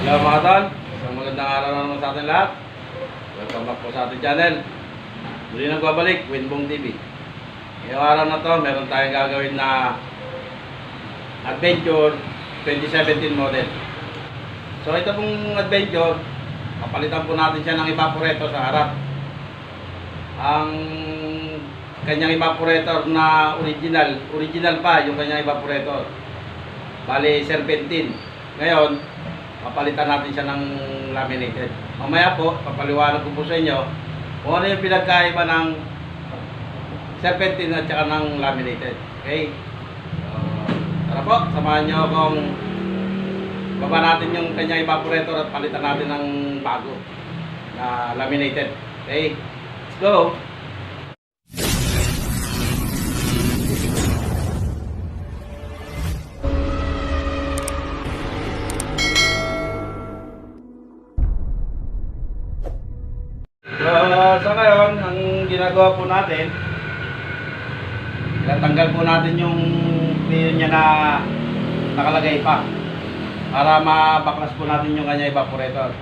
Hello mga tol, isang magandang araw na naman sa atin lahat. Welcome back po sa ating channel. Muli nagbabalik, Winbong TV. Ngayong araw na to, meron tayong gagawin na Adventure 2017 model. So ito pong Adventure, papalitan po natin siya ng evaporator sa harap. Ang kanyang evaporator na original pa yung kanyang evaporator. Bali, serpentine. Ngayon, papalitan natin siya ng laminated. Mamaya po, papaliwanag ko po sa inyo kung ano yung pinagkaiba ng serpentine at saka ng laminated. Okay? Tara po, samahan nyo akong baba natin yung kanyang evaporator at palitan natin ng bago na laminated. Okay? Let's go! Sa ngayon, ang ginagawa po natin, tatanggal po natin yung pin niya na nakalagay pa para mabaklas po natin yung kanya evaporator.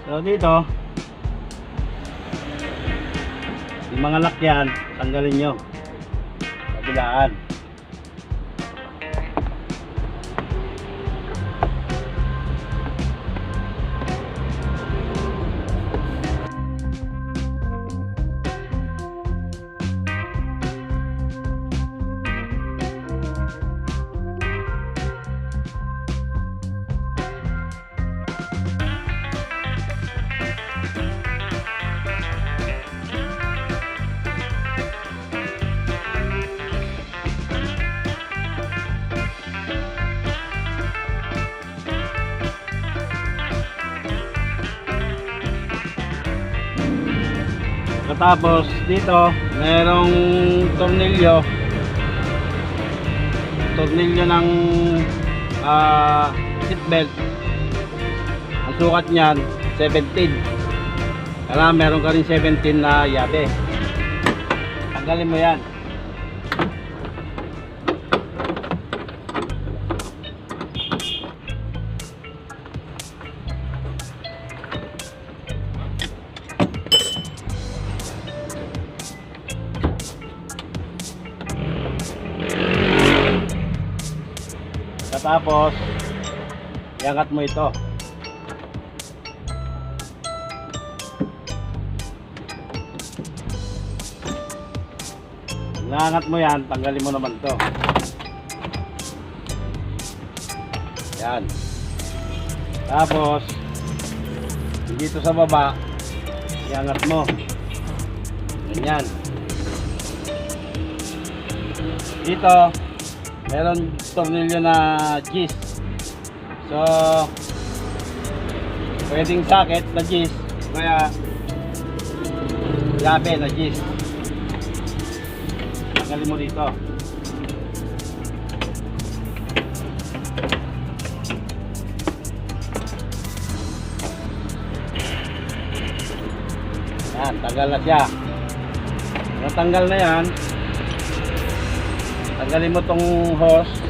So dito, yung mga lakyan, tanggalin nyo. Kabilaan. Tapos dito merong tornilyo ng seatbelt. Ang sukat niyan 17. Kailangan meron ka rin 17 na yabe. Tanggalin mo yan. Tapos iangat mo ito. Iangat mo yan, tanggalin mo naman ito. Yan. Tapos dito sa baba iangat mo. Ganyan. Dito meron tornilyo na gis. So pwedeng socket na gis, kaya yabe na gis. Tanggalin mo dito. Tagal na siya. Natanggal na yan. Tanggalin mo tong hose.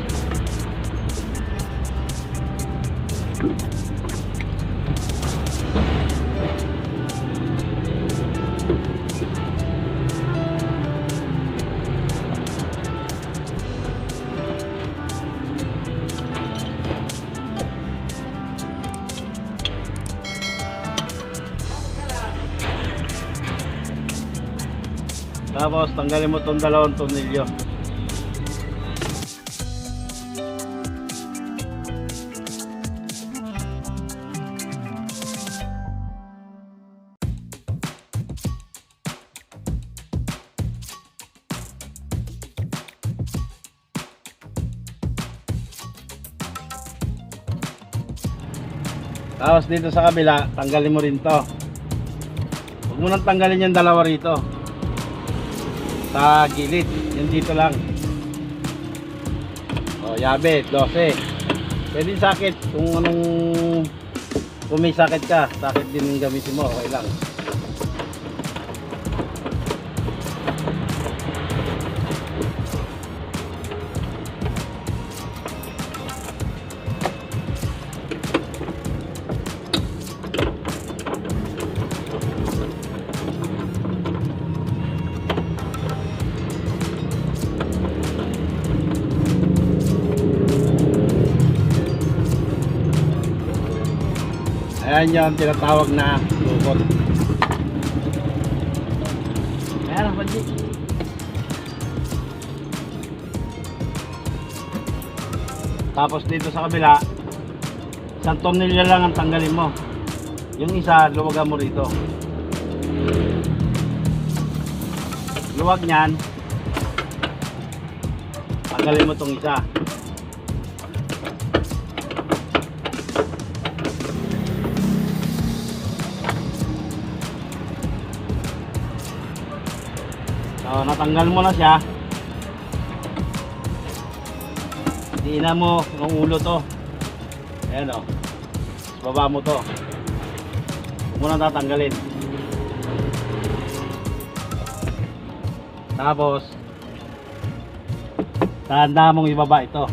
Tapos tanggalin mo tong dalawang tornilyo. Tapos dito sa kabila, tanggalin mo rin to. Huwag mo nang tanggalin yung dalawa rito sa gilid, yung dito lang. O, yabe, 12. Pwede sakit kung may sakit ka, sakit din yung gamitin mo, okay lang. Ayan yung tinatawag na lukot. Ayan ang pati. Tapos dito sa kabila, isang tornilyo lang ang tanggalin mo. Yung isa, luwagan mo rito. Luwag nyan, tanggalin mo tong isa. So, natanggal mo na siya. Diina mo ng ulo to. Ayan o. Baba mo to. Huwag mo na tatanggalin. Tapos tanda mong ibaba ito.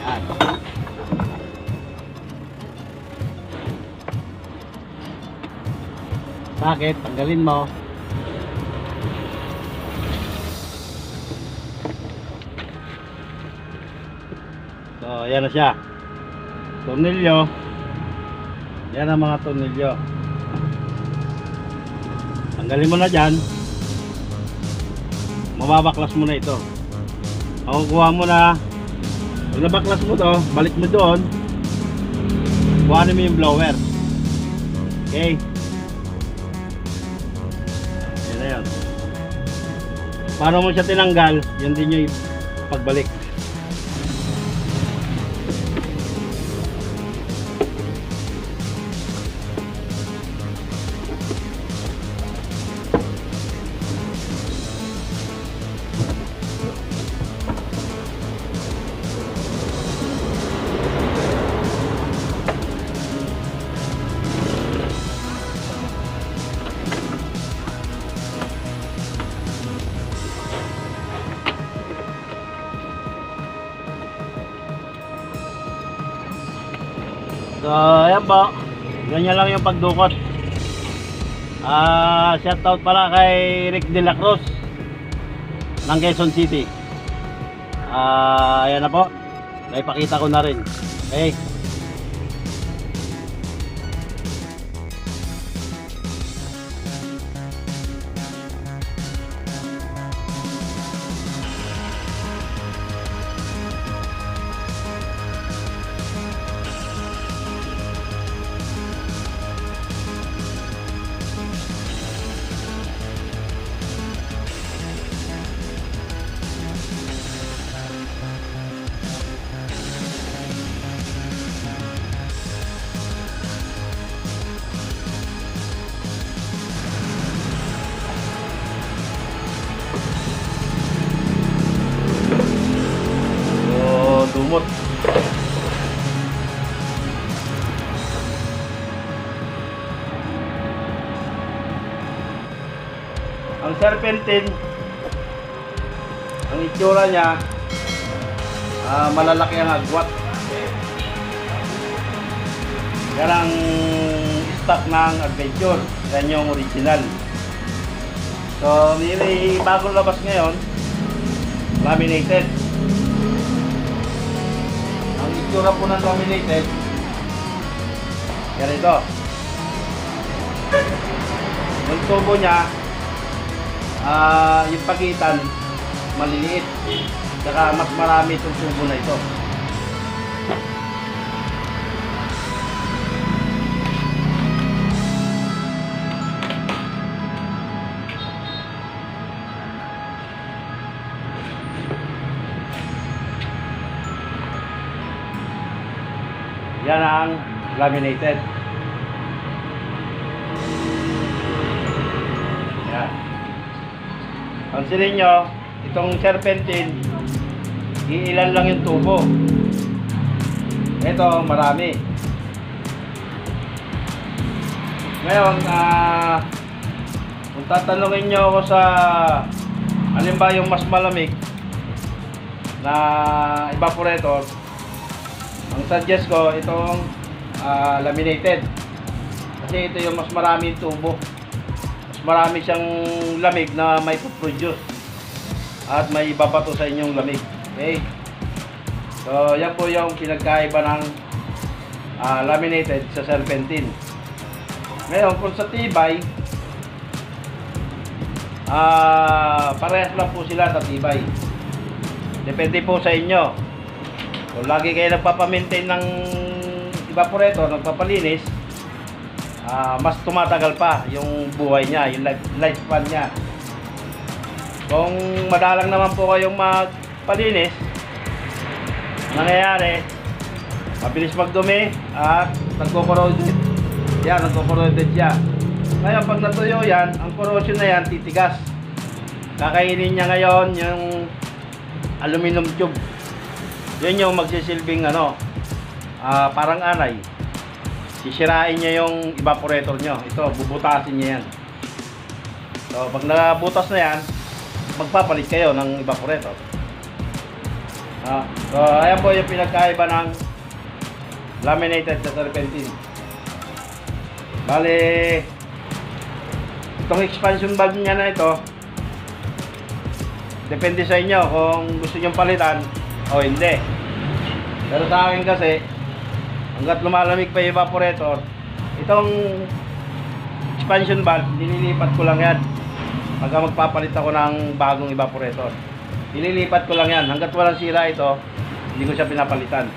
Ayan. Bakit? Tanggalin mo. So, ayan na siya. Tornilyo. Yan ang mga tornilyo. Tanggalin mo na dyan. Mababaklas mo na ito. Makukuha mo na. Pag nabaklas mo to, balik mo doon. Kuhanin mo yung blower. Okay. Ayan. Paano mo siya tinanggal, yun din yung pagbalik. So, ayan po. Ganyan lang yung pagdukot. Shoutout pala kay Rick De La Cruz ng Quezon City. Ayan na po. Naipakita ko na rin. Okay. Dumot. serpentine, ang itsura niya, malalaki ang agwat. Yan ang stock ng Adventure. Yan yung original. So, may bagong labas ngayon, laminated. Ang itsura po ng laminated, ganito. Yung tubo niya, yung pagitan, maliliit. Saka mas marami itong tubo na ito. Yan ang laminated. Yan. Pansinin nyo, itong serpentine, iilan lang yung tubo. Ito, marami. Ngayon, kung tatanungin nyo ako sa alin ba yung mas malamig na evaporator, ang suggest ko itong laminated, kasi ito yung mas maraming tubo, mas marami siyang lamig na may produce at may ibabato sa inyong lamig. Okay, so yan po yung pinagkaiba ng laminated sa serpentine. Ngayon kung sa tibay, parehas lang po sila sa tibay, depende po sa inyo. Kung lagi kayo nagpapamaintain ng evaporator, nagpapalinis, mas tumatagal pa yung buhay niya, yung lifespan niya. Kung madalang naman po kayong magpalinis, nangyayari, mabilis magdumi at nagko-corroded. Yan, nagko-corroded siya. Ngayon, pag natuyo yan, ang corrosion na yan, titigas. Kakainin niya ngayon yung aluminum tube. Yan yung magsisilbing parang anay. Sisirain niya yung evaporator nyo. Ito, bubutasin niya yan. So, pag nabutas na yan, magpapalit kayo ng evaporator. So, ayan po yung pinagkaiba ng laminated sa serpentine. Bale, itong expansion valve niya na ito, depende sa inyo kung gusto nyo palitan o hindi. Pero sa akin kasi, hanggat lumalamig pa yung evaporator, itong expansion valve, nililipat ko lang yan. Pagka magpapalit ako ng bagong evaporator, nililipat ko lang yan. Hanggat walang sira ito, hindi ko siya pinapalitan.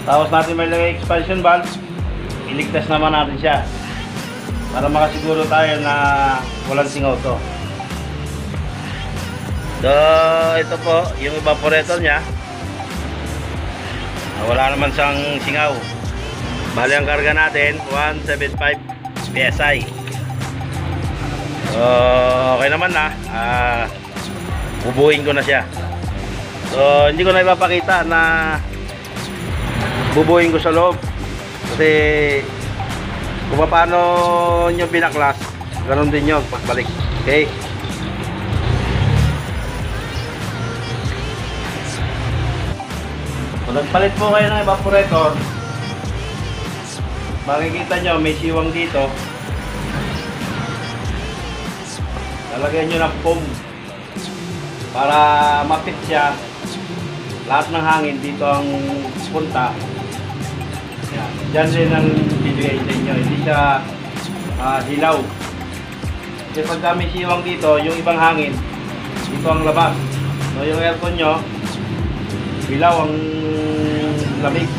Tapos natin may lagay expansion valve. Iligtas naman natin siya. Para makasiguro tayo na walang singaw to. So, ito po, yung evaporator niya. Wala naman siyang singaw. Bali ang karga natin 175 PSI. So, okay naman na. Bubuhin ko na siya. So, hindi ko na ipapakita na bubuhin ko sa loob. Kasi kung paano nyo binaklas, ganoon din yun pagbalik. Okay? Kung nagpalit po kayo ng evaporator, makikita nyo may siwang dito. Lalagyan nyo ng foam para mapit siya. Lahat ng hangin dito ang punta. Yan. Diyan din ang bibigay sa inyo. Hindi siya hilaw. Kasi pagka may siwang dito, yung ibang hangin dito ang labas. So yung aircon nyo, hilaw ang lamig.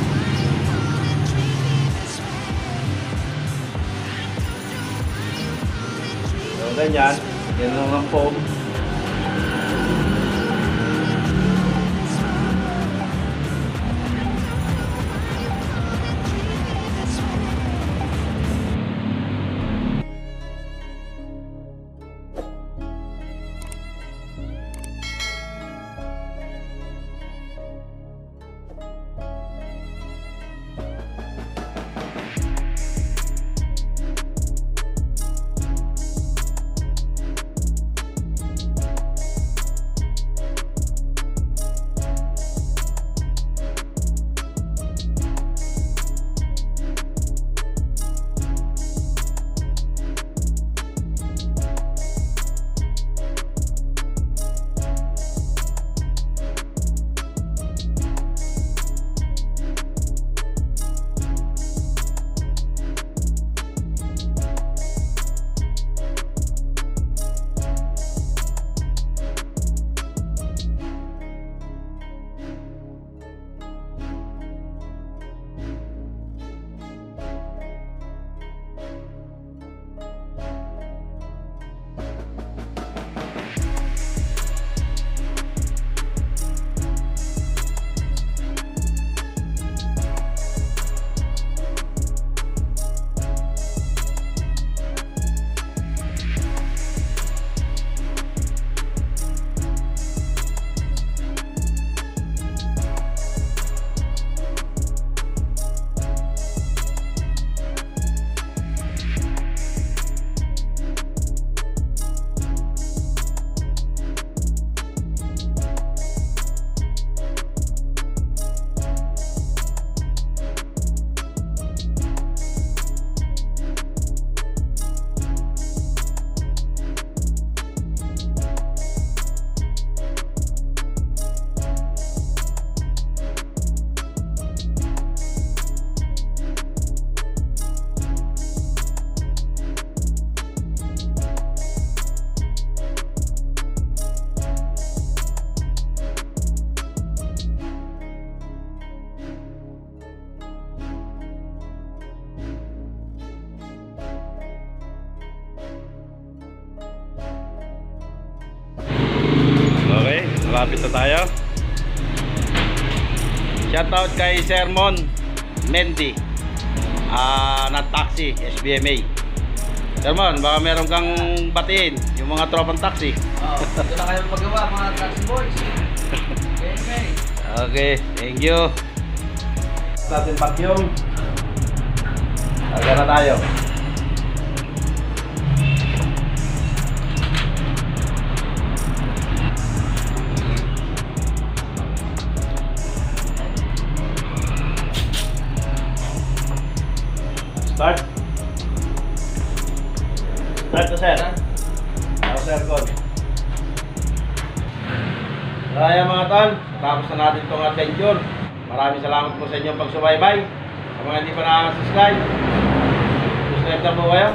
So ganyan. Yan lang ang foam. Malapit na tayo. Shoutout kay Sermon Mendy na taxi SBMA. Sermon, baka meron kang batiin yung mga tropang taxi. Dito na kayo magawa mga taxi boys. Okay. Okay, thank you. Natin vacuum. Agad na tayo. Start. Start to sir. Tapos aircon. Kaya mga tol, tapos na natin itong adventure. Maraming salamat po sa inyong pagsubaybay. Sa mga hindi pa nakaka-subscribe, subscribe na po kayo.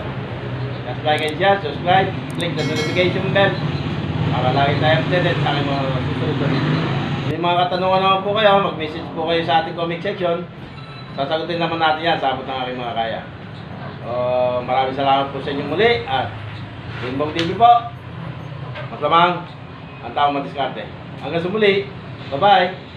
Just like and share, subscribe, click the notification bell para lagi tayo updated sa aking mga susunod na video. May mga katanungan naman po kayo, mag-message po kayo sa ating comment section sasagutin naman natin yan sa abot ng aking mga kaya. Maraming salamat po sa inyo muli at Binbong TV po. Mas lamang ang tao madiskarte. Hanggang sa muli. Bye-bye.